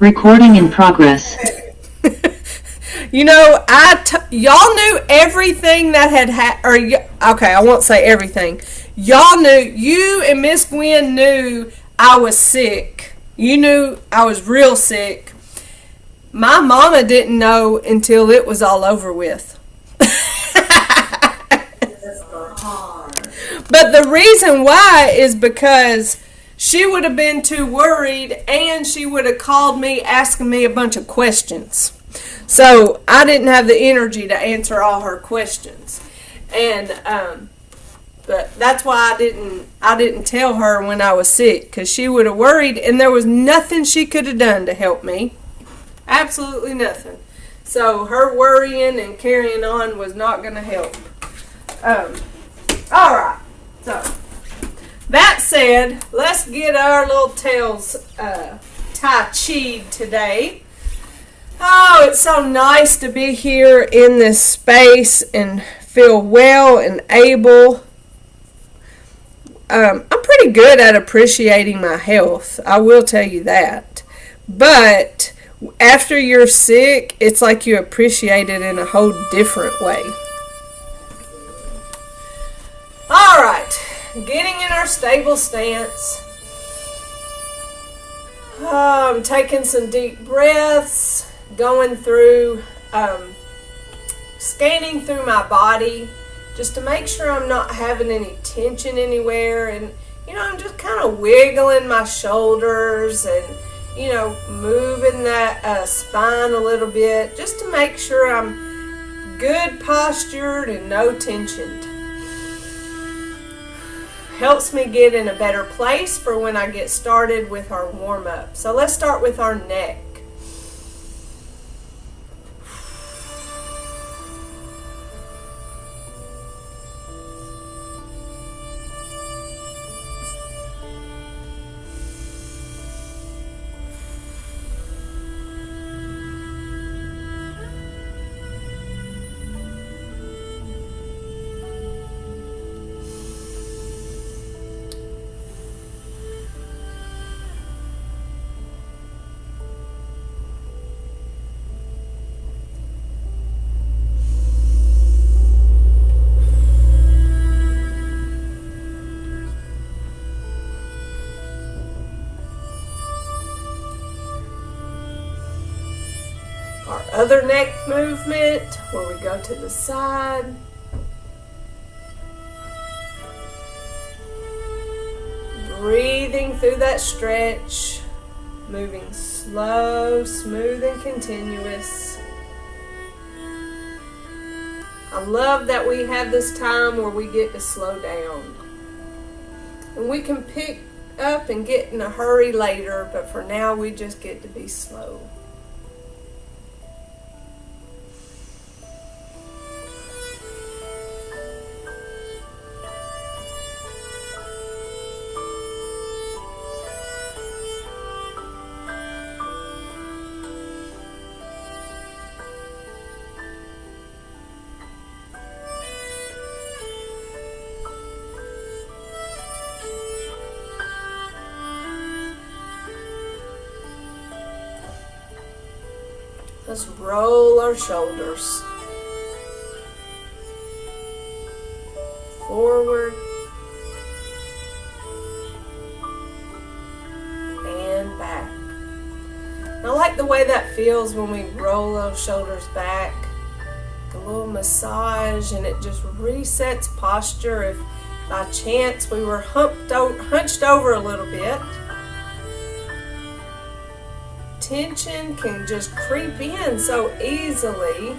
Recording in progress. You know, y'all knew everything that okay, I won't say everything. Y'all knew, you and Miss Gwen knew I was sick. You knew I was real sick. My mama didn't know until it was all over with. But the reason why is because she would have been too worried, and she would have called me asking me a bunch of questions. So I didn't have the energy to answer all her questions. And but that's why I didn't tell her when I was sick, because she would have worried, and there was nothing she could have done to help me. Absolutely nothing. So her worrying and carrying on was not going to help. All right. So that said, let's get our little tails Tai Chi today. Oh, it's so nice to be here in this space and feel well and able. I'm pretty good at appreciating my health. I will tell you that. But after you're sick, it's like you appreciate it in a whole different way. All right. Getting in our stable stance. I'm taking some deep breaths. Going through, scanning through my body just to make sure I'm not having any tension anywhere. And, you know, I'm just kind of wiggling my shoulders and, you know, moving that spine a little bit just to make sure I'm good postured and no tensioned. Helps me get in a better place for when I get started with our warm-up. So let's start with our neck. Our other neck movement, where we go to the side. Breathing through that stretch, moving slow, smooth, and continuous. I love that we have this time where we get to slow down. And we can pick up and get in a hurry later, but for now we just get to be slow. Let's roll our shoulders forward and back. And I like the way that feels when we roll those shoulders back. A little massage, and it just resets posture. If by chance we were hunched over a little bit, tension can just creep in so easily.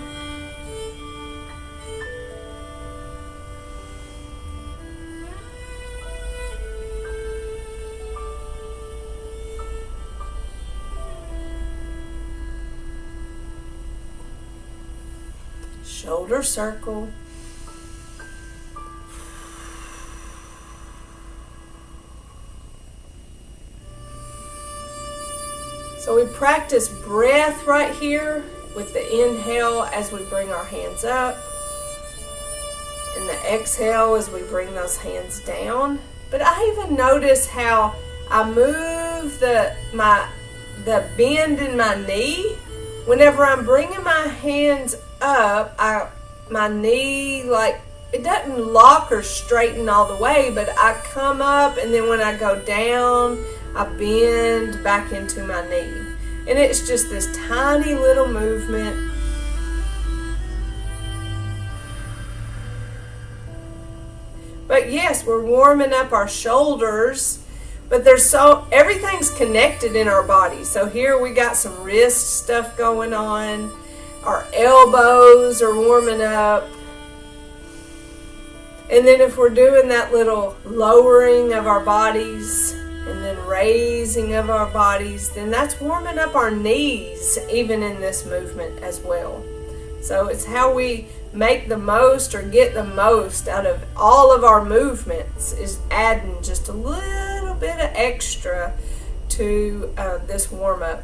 Shoulder circle. So we practice breath right here with the inhale as we bring our hands up, and the exhale as we bring those hands down. But I even notice how I move the bend in my knee. Whenever I'm bringing my hands up, my knee, like, it doesn't lock or straighten all the way, but I come up, and then when I go down, I bend back into my knee. And it's just this tiny little movement. But yes, we're warming up our shoulders, but everything's connected in our body. So here we got some wrist stuff going on. Our elbows are warming up. And then if we're doing that little lowering of our bodies and then raising of our bodies, then that's warming up our knees even in this movement as well. So it's how we make the most or get the most out of all of our movements, is adding just a little bit of extra to this warm-up.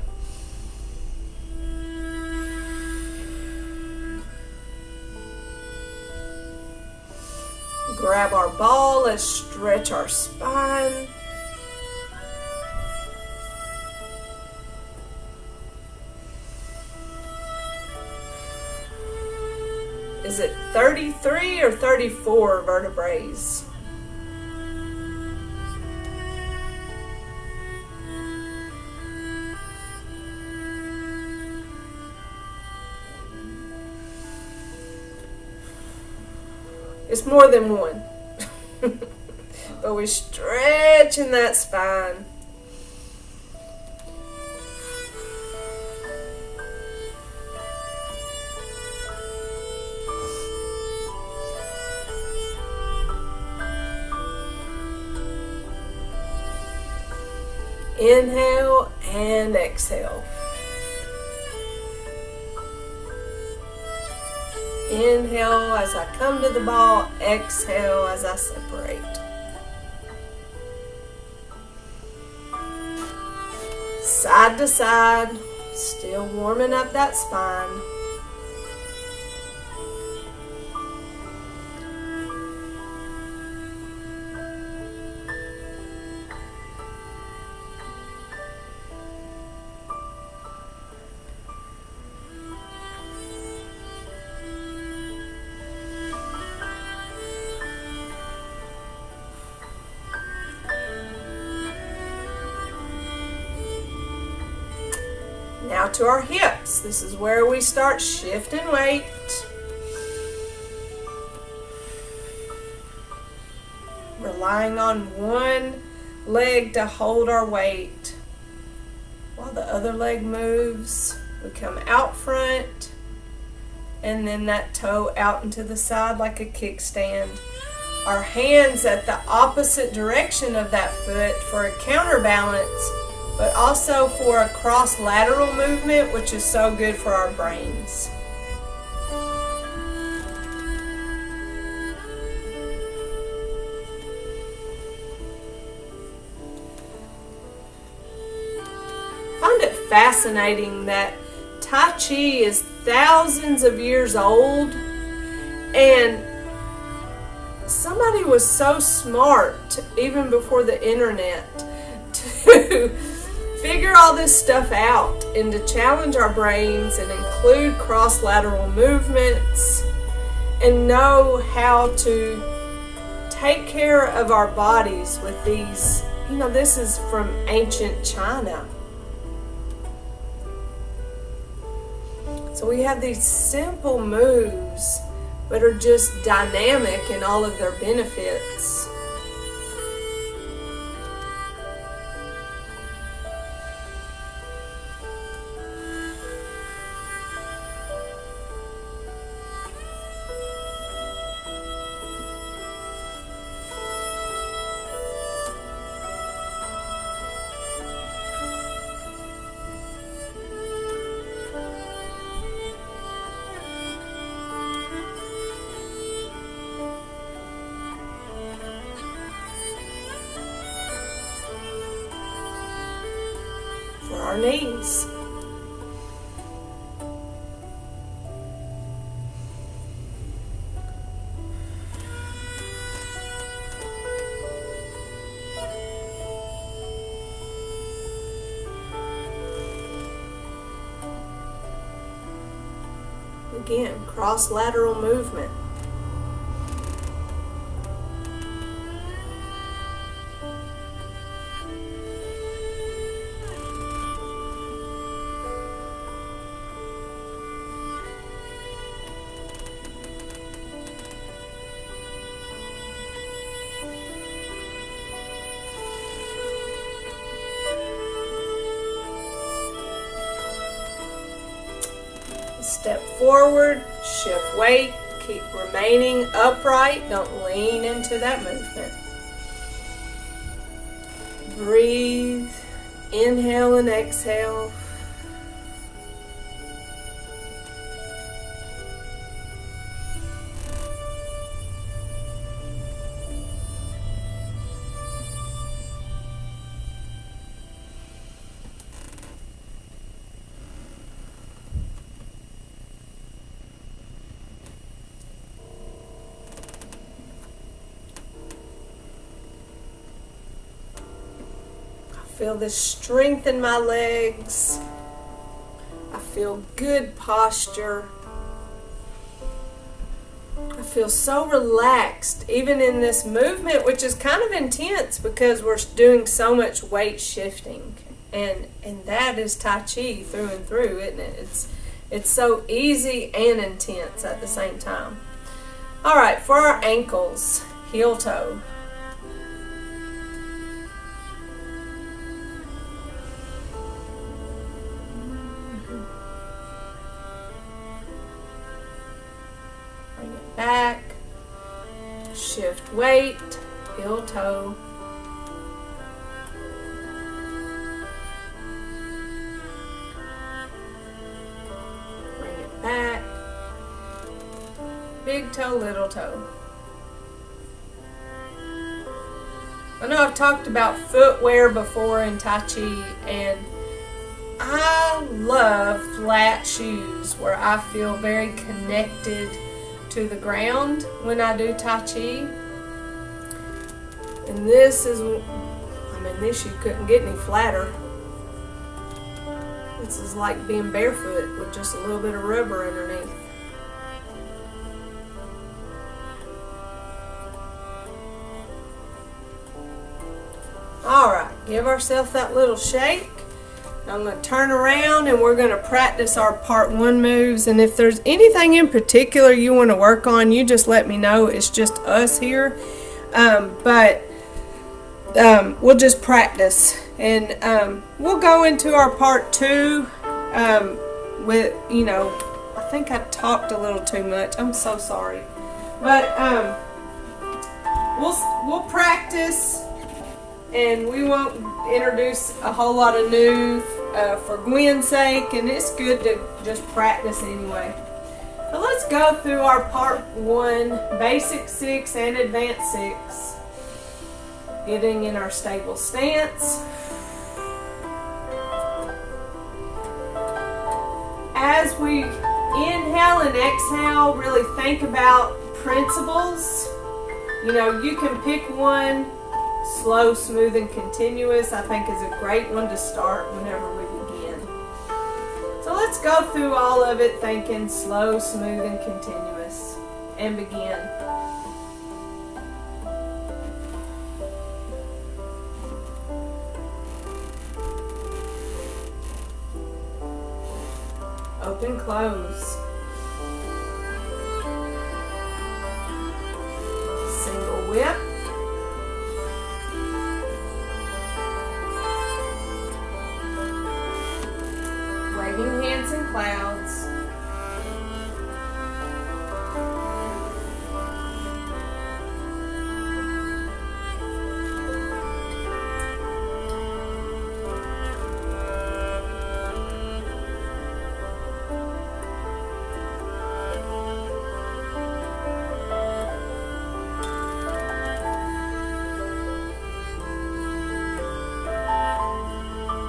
Grab our ball, let's stretch our spine. Is it 33 or 34 vertebrae? It's more than one. But we're stretching that spine. Inhale and exhale. Inhale as I come to the ball, exhale as I separate. Side to side, still warming up that spine. Now to our hips. This is where we start shifting weight. Relying on one leg to hold our weight while the other leg moves. We come out front and then that toe out into the side like a kickstand. Our hands at the opposite direction of that foot for a counterbalance, but also for a cross-lateral movement, which is so good for our brains. I find it fascinating that Tai Chi is thousands of years old, and somebody was so smart, even before the internet, to figure all this stuff out and to challenge our brains and include cross-lateral movements and know how to take care of our bodies with these. You know, this is from ancient China. So we have these simple moves but are just dynamic in all of their benefits. Our knees. Again, cross lateral movement. Step forward, shift weight, keep remaining upright, don't lean into that movement. Breathe, inhale and exhale. Feel the strength in my legs. I feel good posture. I feel so relaxed, even in this movement, which is kind of intense because we're doing so much weight shifting. And that is Tai Chi through and through, isn't it? It's so easy and intense at the same time. All right, for our ankles, heel toe. Back, shift weight, heel toe. Bring it back, big toe, little toe. I know I've talked about footwear before in Tai Chi, and I love flat shoes where I feel very connected to the ground when I do Tai Chi. And this is, this you couldn't get any flatter. This is like being barefoot with just a little bit of rubber underneath. Alright, give ourselves that little shake. I'm going to turn around and we're going to practice our part one moves. And if there's anything in particular you want to work on, you just let me know. It's just us here. But we'll just practice. And we'll go into our part two with, I think I talked a little too much. I'm so sorry. But we'll practice. And we won't introduce a whole lot of new for Gwen's sake, and it's good to just practice anyway. So let's go through our part one, basic 6 and advanced 6. Getting in our stable stance. As we inhale and exhale, really think about principles. You can pick one. Slow, smooth, and continuous, I think, is a great one to start whenever we begin. So let's go through all of it thinking slow, smooth, and continuous. And begin. Open, close. Single whip. Waving hands in clouds.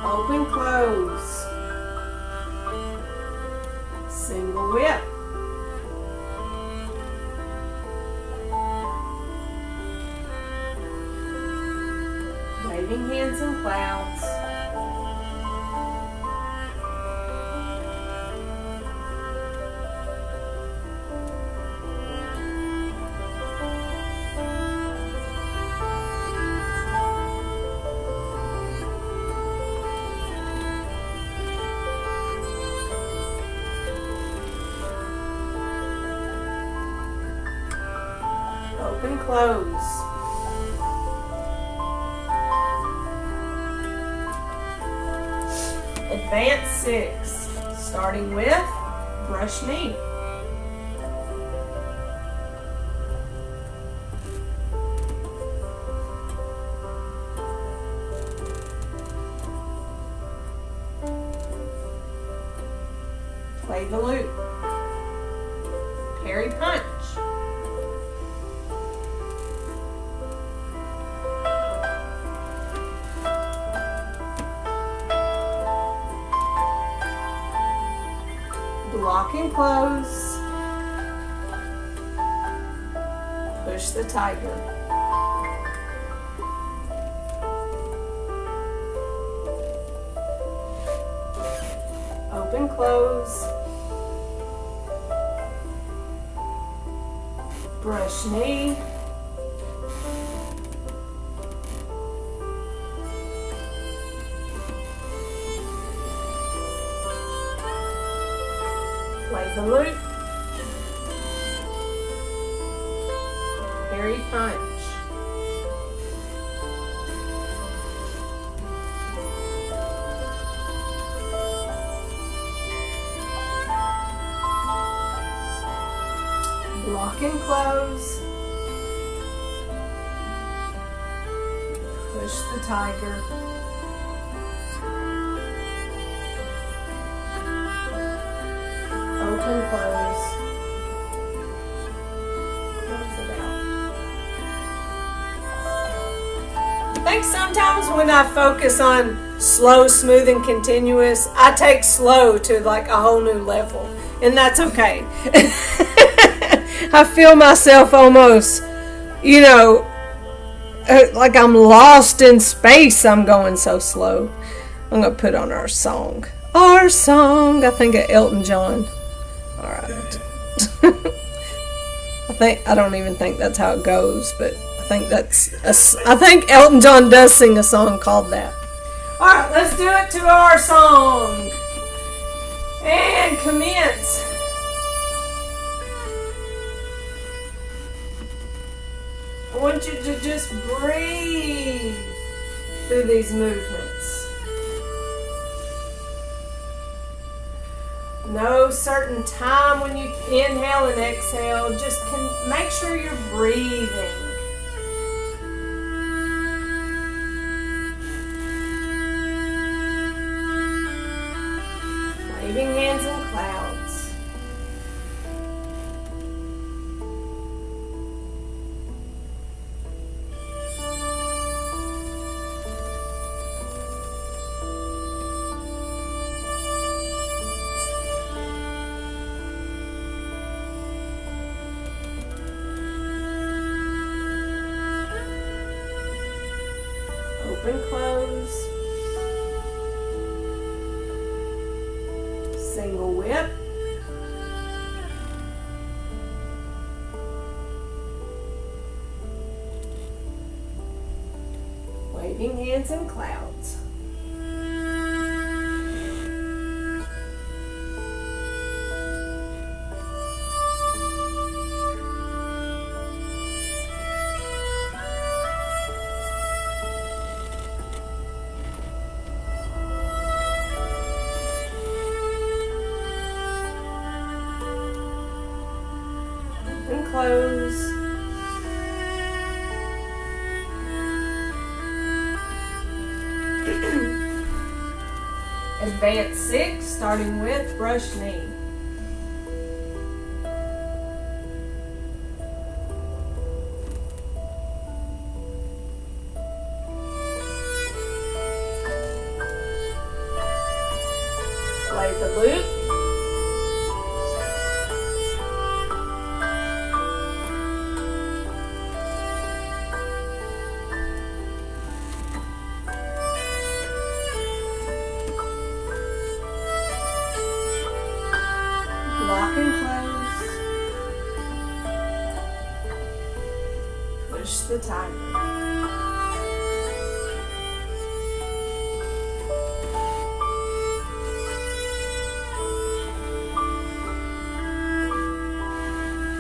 Open, close. Single whip. Waving hands in clouds. Open, close. Advanced 6, starting with brush knee. Play the loop. Parry punch. Block and close. Push the tiger. Open, close. Brush knee. Play the loop. Parry punch. Block and close. Push the tiger. Open, close. Close it out. I think sometimes when I focus on slow, smooth, and continuous, I take slow to like a whole new level, and that's okay. I feel myself almost, you know, like I'm lost in space. I'm going so slow. I'm going to put on our song. Our song. I think of Elton John. All right. I don't even think that's how it goes, but I think I think Elton John does sing a song called that. All right, let's do it to our song. And commence. I want you to just breathe through these movements. No certain time when you inhale and exhale. Just make sure you're breathing. Waving hands in clouds. Open, close. Single whip. Waving hands in clouds. Close. Advanced 6, starting with brush knee. Play the loop. Lock and close. Push the tiger.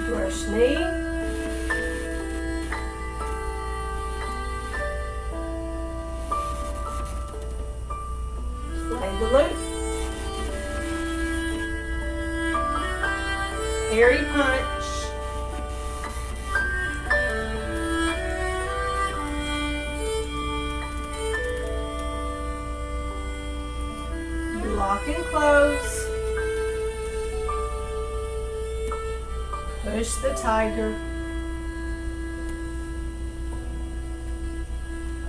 Brush knee. Parry punch. Lock and close. Push the tiger.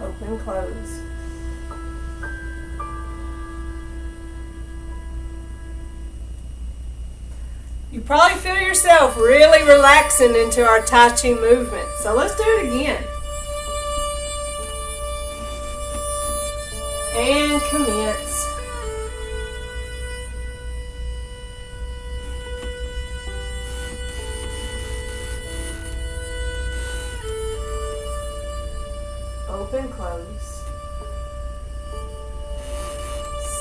Open, close. You probably feel yourself really relaxing into our Tai Chi movement. So let's do it again. And commence. Open, close.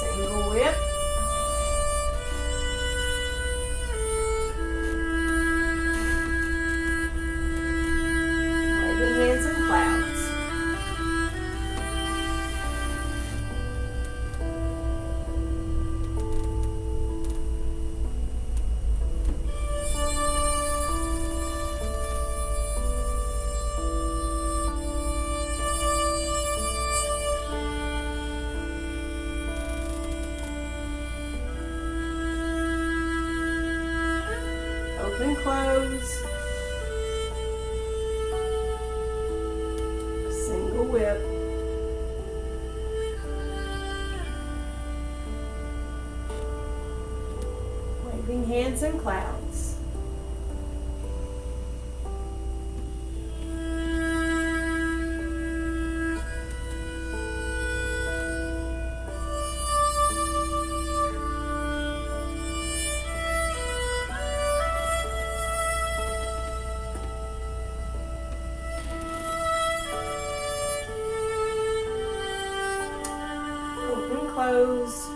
Single whip. Waving hands and clouds. Open, close. Single whip. Waving hands and clouds. Open, close.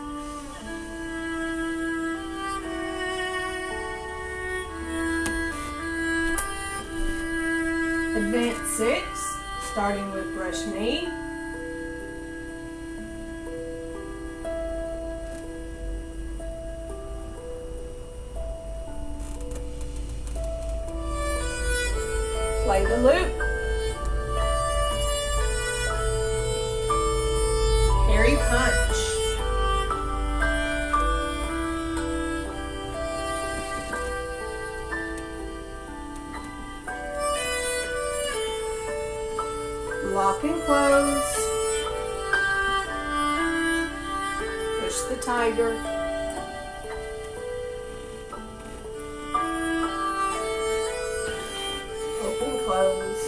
Advance 6, starting with brush knee. Play the loop. Parry punch. Lock and close. Push the tiger. Open, close.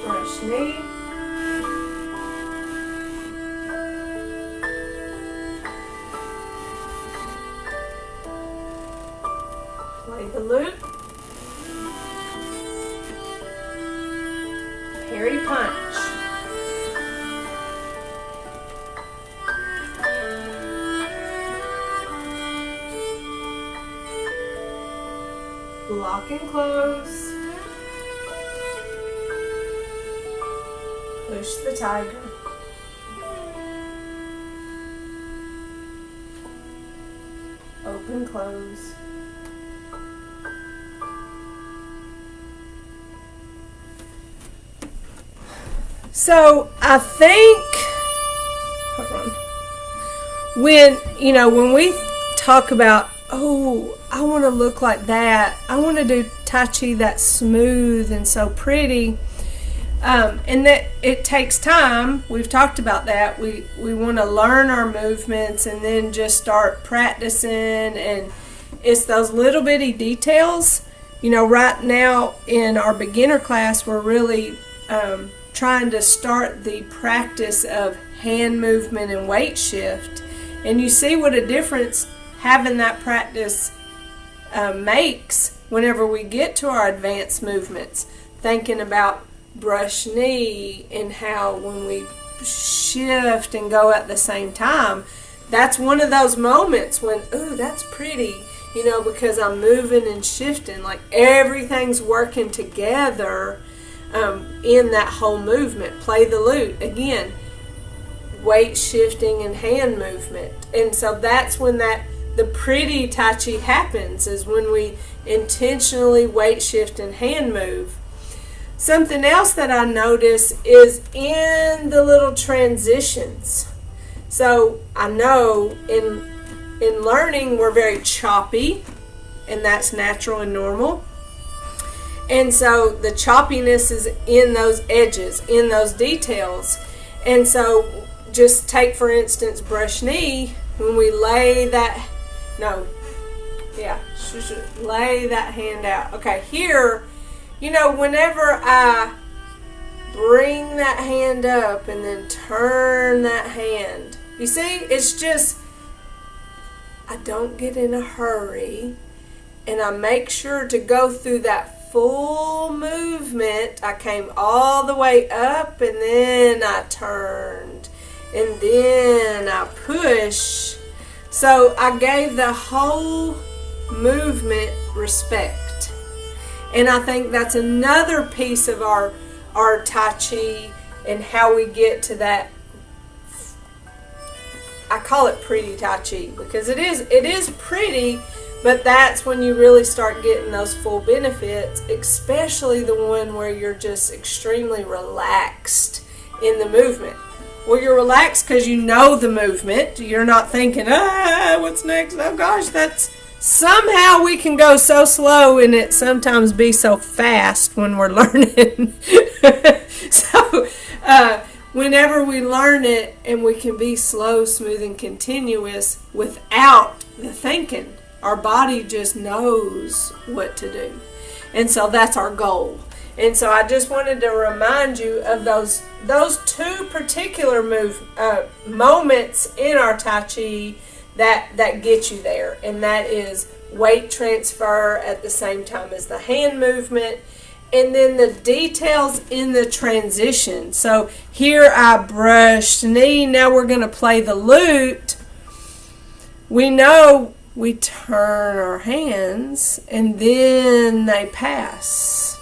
Brush knee. Play the loop. Parry punch. Lock and close. Push the tiger. Open, close. So I think, hold on, when we talk about, oh, I want to look like that, I want to do Tai Chi that's smooth and so pretty, and that it takes time. We've talked about that. We want to learn our movements and then just start practicing, and it's those little bitty details. Right now in our beginner class, we're really trying to start the practice of hand movement and weight shift, and you see what a difference having that practice makes whenever we get to our advanced movements. Thinking about brush knee and how when we shift and go at the same time, that's one of those moments when, ooh, that's pretty, because I'm moving and shifting, like everything's working together in that whole movement. Play the loop again, weight shifting and hand movement, and so that's when that the pretty Tai Chi happens, is when we intentionally weight shift and hand move. Something else that I notice is in the little transitions. So I know in learning we're very choppy, and that's natural and normal. And so the choppiness is in those edges, in those details. And so just take, for instance, brush knee. When we lay that, lay that hand out. Okay, here, whenever I bring that hand up and then turn that hand, you see, it's just, I don't get in a hurry, and I make sure to go through that full movement. I came all the way up, and then I turned, and then I push. So I gave the whole movement respect. And I think that's another piece of our Tai Chi and how we get to that. I call it pretty Tai Chi because it is pretty, but that's when you really start getting those full benefits, especially the one where you're just extremely relaxed in the movement. Well, you're relaxed because you know the movement. You're not thinking, what's next? Oh gosh, that's somehow we can go so slow and it sometimes be so fast when we're learning. So whenever we learn it and we can be slow, smooth, and continuous without the thinking, our body just knows what to do. And so that's our goal. And so I just wanted to remind you of those two particular moments in our Tai Chi that get you there. And that is weight transfer at the same time as the hand movement. And then the details in the transition. So here I brushed knee. Now we're going to play the lute. We know we turn our hands and then they pass.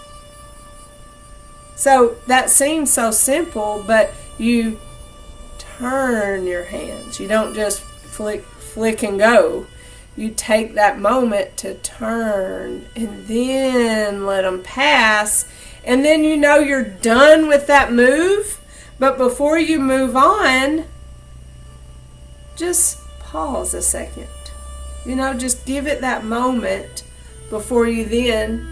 So that seems so simple, but you turn your hands. You don't just flick and go. You take that moment to turn and then let them pass. And then you're done with that move. But before you move on, just pause a second. Just give it that moment before you then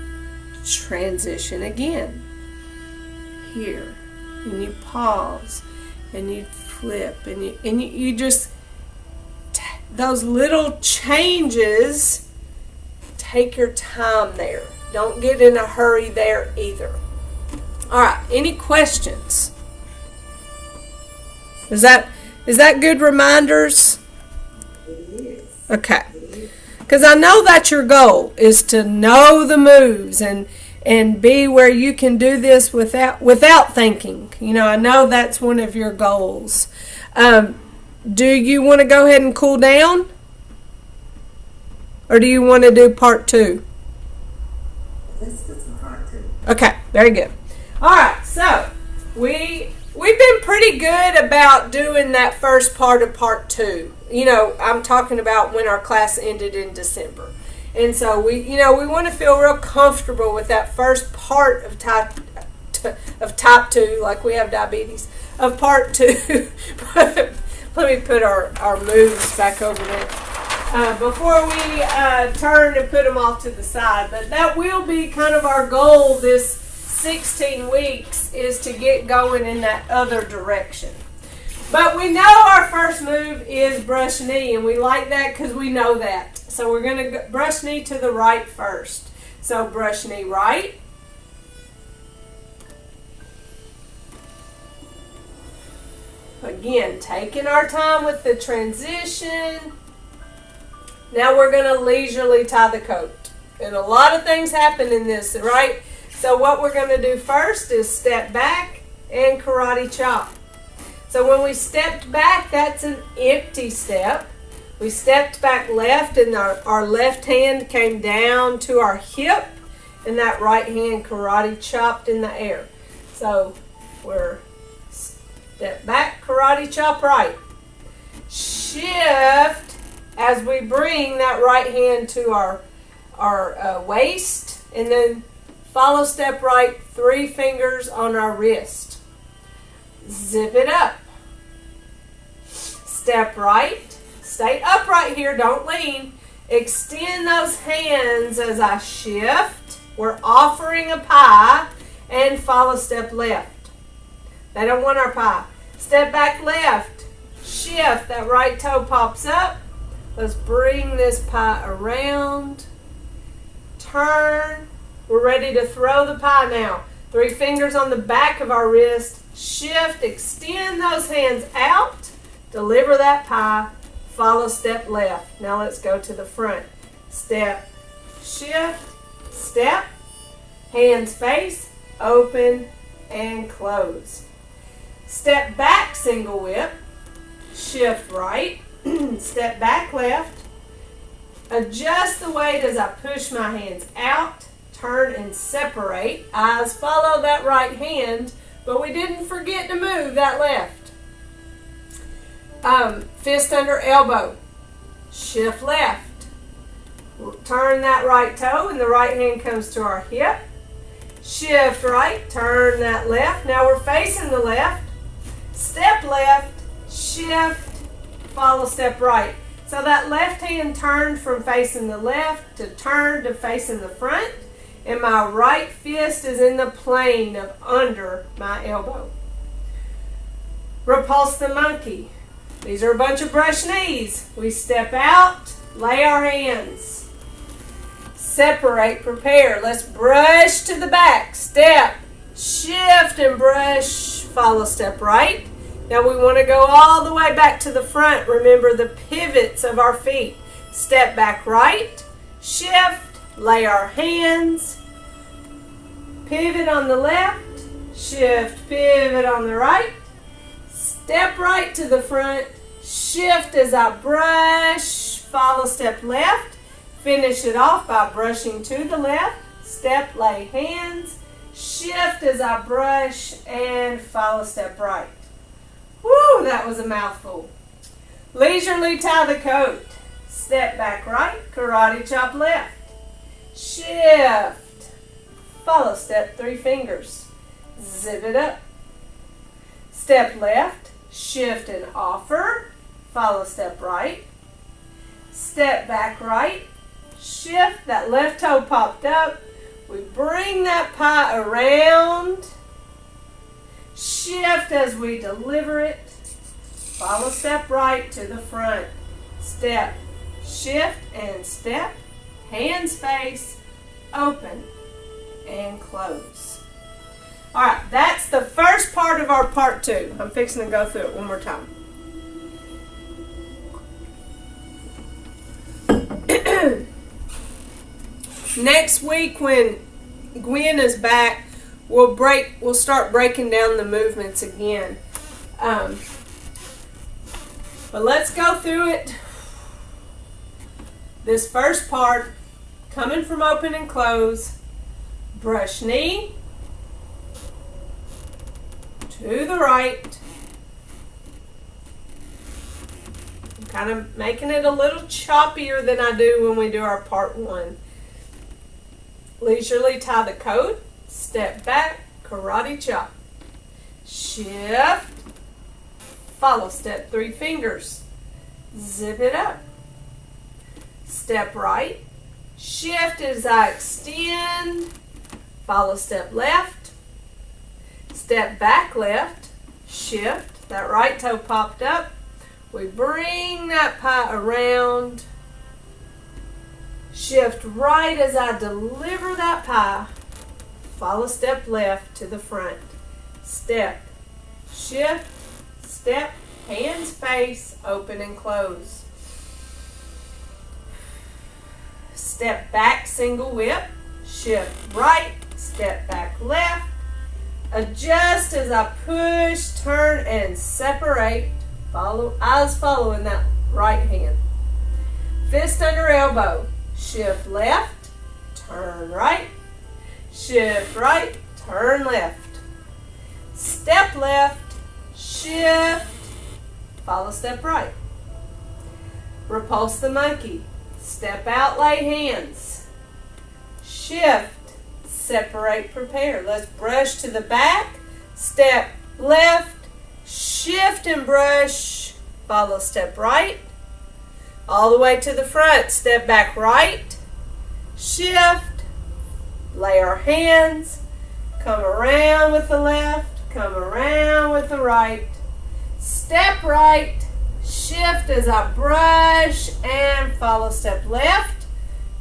transition again. Here, and you pause, and you flip, and you just those little changes. Take your time there. Don't get in a hurry there either. All right. Any questions? Is that good reminders? Okay. Because I know that's your goal, is to know the moves and be where you can do this without thinking. I know that's one of your goals. Do you want to go ahead and cool down? Or do you want to do part 2? Let's do some part 2. Okay, very good. All right, so we've been pretty good about doing that first part of part 2. I'm talking about when our class ended in December. And so we want to feel real comfortable with that first part of type 2, like we have diabetes, of part 2. Let me put our moves back over there before we turn and put them off to the side. But that will be kind of our goal this 16 weeks, is to get going in that other direction. But we know our first move is brush knee, and we like that because we know that. So we're going to brush knee to the right first. So brush knee right. Again, taking our time with the transition. Now we're going to leisurely tie the coat. And a lot of things happen in this, right? So what we're going to do first is step back and karate chop. So when we stepped back, that's an empty step. We stepped back left, and our left hand came down to our hip, and that right hand karate chopped in the air. So we're step back, karate chop right. Shift as we bring that right hand to our waist, and then follow step right, 3 fingers on our wrist. Zip it up. Step right. Stay upright here, don't lean. Extend those hands as I shift. We're offering a pie, and follow step left. They don't want our pie. Step back left. Shift. That right toe pops up. Let's bring this pie around. Turn. We're ready to throw the pie now. 3 fingers on the back of our wrist. Shift. Extend those hands out. Deliver that pie. Follow step left. Now let's go to the front. Step. Shift. Step. Hands face. Open and close. Step back single whip. Shift right. Step back left. Adjust the weight as I push my hands out. Turn and separate. Eyes follow that right hand, but we didn't forget to move that left. Fist under elbow. Shift left. Turn that right toe and the right hand comes to our hip. Shift right. Turn that left. Now we're facing the left. Step left. Shift. Follow step right. So that left hand turned from facing the left to turn to facing the front. And my right fist is in the plane of under my elbow. Repulse the monkey. These are a bunch of brush knees. We step out, lay our hands. Separate, prepare. Let's brush to the back. Step, shift and brush. Follow step right. Now we want to go all the way back to the front. Remember the pivots of our feet. Step back right, shift, lay our hands. Pivot on the left, shift, pivot on the right. Step right to the front, shift as I brush, follow step left, finish it off by brushing to the left, step, lay hands, shift as I brush, and follow step right. Woo, that was a mouthful. Leisurely tie the coat, step back right, karate chop left, shift, follow step, 3 fingers, zip it up, step left, shift and offer, follow step right, step back right, shift, that left toe popped up, we bring that pie around, shift as we deliver it, follow step right to the front, step, shift and step, hands face, open and close. All right, that's the first part of our part 2. I'm fixing to go through it one more time. Next week when Gwen is back, we'll start breaking down the movements again. But let's go through it. This first part, coming from open and close, brush knee, to the right. I'm kind of making it a little choppier than I do when we do our part 1. Leisurely tie the coat, step back, karate chop. Shift, follow step, 3 fingers. Zip it up. Step right, shift as I extend, follow step left. Step back left, shift, that right toe popped up. We bring that pie around, shift right as I deliver that pie, follow step left to the front, step, shift, step, hands face, open and close. Step back single whip, shift right, step back left, adjust as I push, turn, and separate. Follow, eyes following that right hand. Fist under elbow. Shift left, turn right. Shift right, turn left. Step left, shift, follow step right. Repulse the monkey. Step out, lay hands. Shift, separate, prepare. Let's brush to the back. Step left, shift and brush. Follow step right. All the way to the front. Step back right. Shift. Lay our hands. Come around with the left. Come around with the right. Step right. Shift as I brush and follow step left.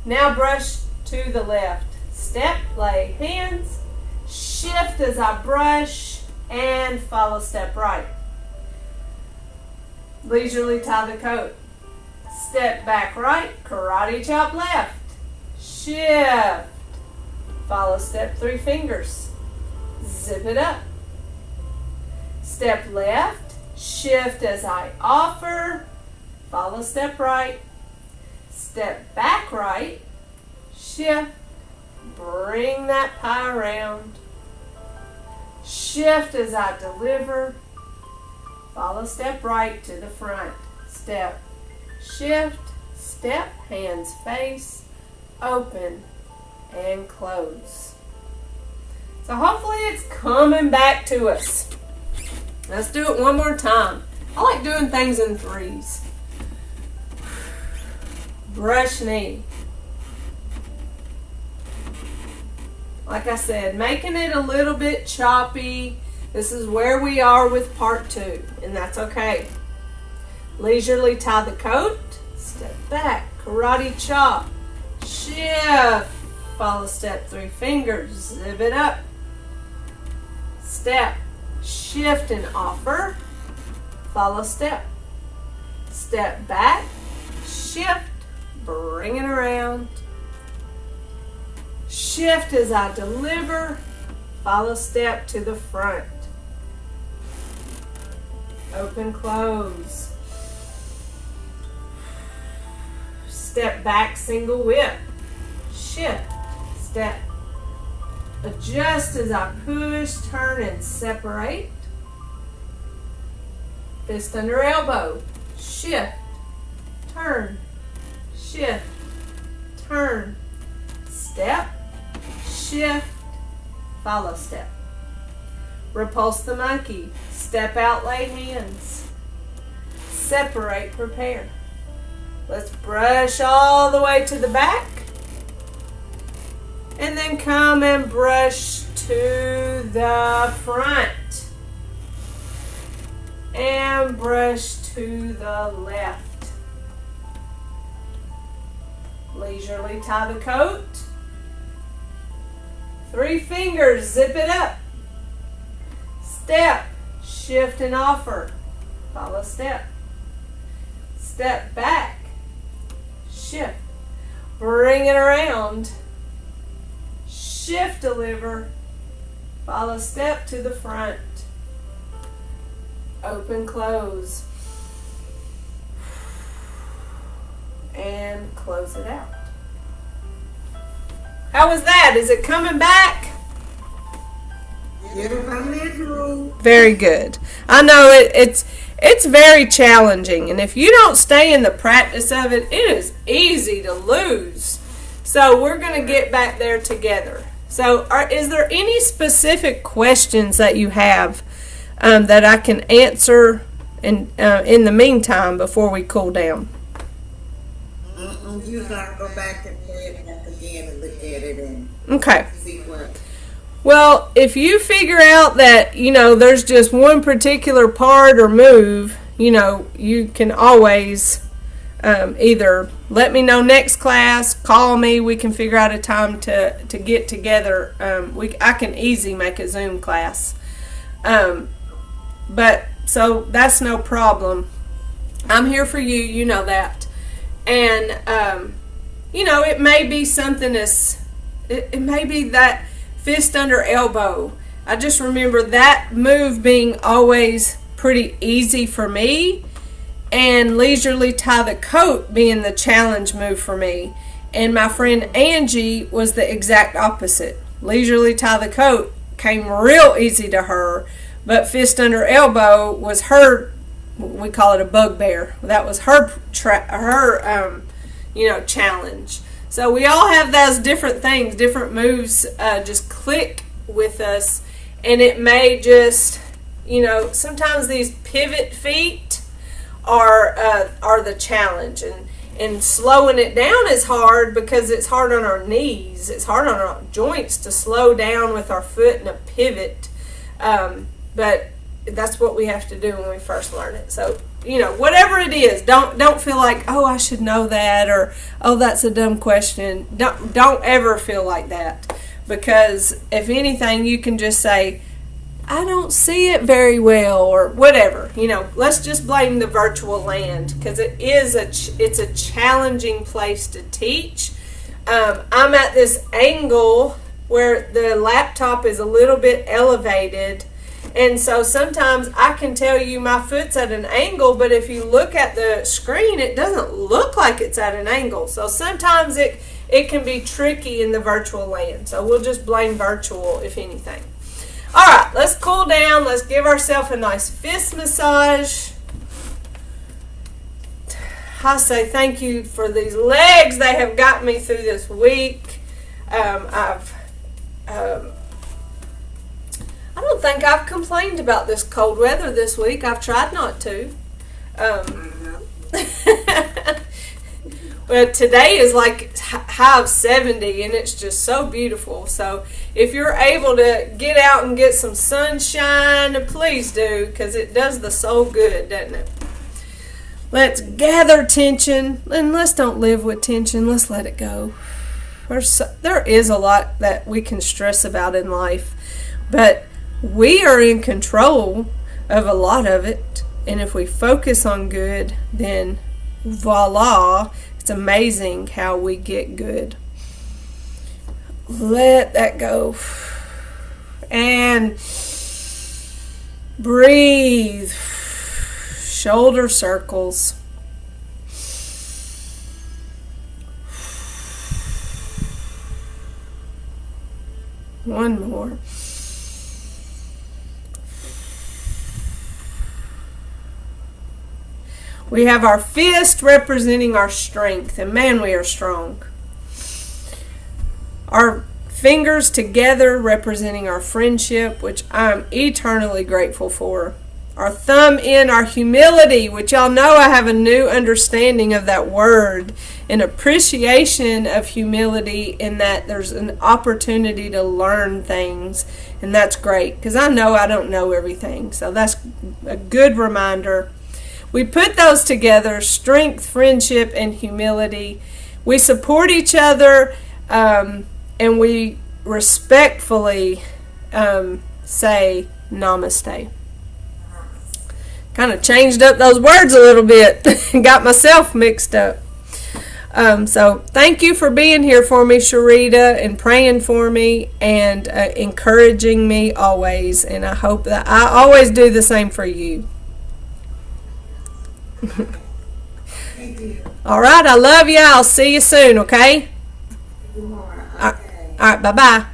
Now brush to the left. Step, lay hands. Shift as I brush and follow step right. Leisurely tie the coat. Step back right, karate chop left. Shift. Follow step 3 fingers. Zip it up. Step left, shift as I offer. Follow step right. Step back right. Shift. Bring that pie around. Shift as I deliver. Follow step right to the front. Step. Shift. Step. Hands face. Open. And close. So hopefully it's coming back to us. Let's do it one more time. I like doing things in 3s. Brush knee. Like I said, making it a little bit choppy. This is where we are with part 2, and that's okay. Leisurely tie the coat. Step back. Karate chop. Shift. Follow step 3 fingers. Zip it up. Step. Shift and offer. Follow step. Step back. Shift. Bring it around. Shift as I deliver. Follow step to the front. Open, close. Step back, single whip. Shift. Step. Adjust as I push, turn, and separate. Fist under elbow. Shift. Turn. Shift. Turn. Step. Shift. Follow step. Repulse the monkey. Step out, lay hands. Separate, prepare. Let's brush all the way to the back. And then come and brush to the front. And brush to the left. Leisurely tie the coat. 3 fingers, zip it up. Step, shift and offer. Follow step. Step back. Shift. Bring it around. Shift, deliver. Follow step to the front. Open, close. And close it out. How was that? Is it coming back? Very good. I know it's very challenging, and if you don't stay in the practice of it, it is easy to lose. So we're going to get back there together. So is there any specific questions that you have that I can answer in the meantime before we cool down? You gotta go back and play it back again and look at it and okay. See what. Well, if you figure out that, there's just one particular part or move, you can always either let me know next class, call me, we can figure out a time to get together. I can easily make a Zoom class. But so that's no problem. I'm here for you, you know that. And, it may be something it may be that fist under elbow. I just remember that move being always pretty easy for me, and leisurely tie the coat being the challenge move for me. And my friend Angie was the exact opposite. Leisurely tie the coat came real easy to her, but fist under elbow was her we call it a bugbear. That was her challenge. So we all have those different things, different moves just click with us, and it may just, sometimes these pivot feet are the challenge, and slowing it down is hard because it's hard on our knees. It's hard on our joints to slow down with our foot in a pivot, but that's what we have to do when we first learn it. So, whatever it is, don't feel like, oh, I should know that, or oh, that's a dumb question. Don't ever feel like that, because if anything, you can just say, I don't see it very well, or whatever. Let's just blame the virtual land, because it's a challenging place to teach. I'm at this angle where the laptop is a little bit elevated, and so sometimes I can tell you my foot's at an angle, but if you look at the screen, it doesn't look like it's at an angle. So sometimes it can be tricky in the virtual land. So we'll just blame virtual, if anything. All right, let's cool down. Let's give ourselves a nice fist massage. I say thank you for these legs. They have got me through this week. I don't think I've complained about this cold weather this week. I've tried not to. Well, today is like high of 70, and it's just so beautiful. So if you're able to get out and get some sunshine, please do, because it does the soul good, doesn't it? Let's gather tension, and let's don't live with tension. Let's let it go. There is a lot that we can stress about in life, but we are in control of a lot of it, and if we focus on good, then voila, it's amazing how we get good. Let that go. And breathe. Shoulder circles. One more. We have our fist representing our strength, and man, we are strong. Our fingers together representing our friendship, which I'm eternally grateful for. Our thumb in our humility, which y'all know I have a new understanding of that word, an appreciation of humility, in that there's an opportunity to learn things, and that's great, because I know I don't know everything, so that's a good reminder. We put those together, strength, friendship, and humility. We support each other, and we respectfully say namaste. Kind of changed up those words a little bit. Got myself mixed up. So thank you for being here for me, Sharita, and praying for me and encouraging me always. And I hope that I always do the same for you. Thank you. All right, I love you. I'll see you soon, okay? Okay. All right, bye-bye.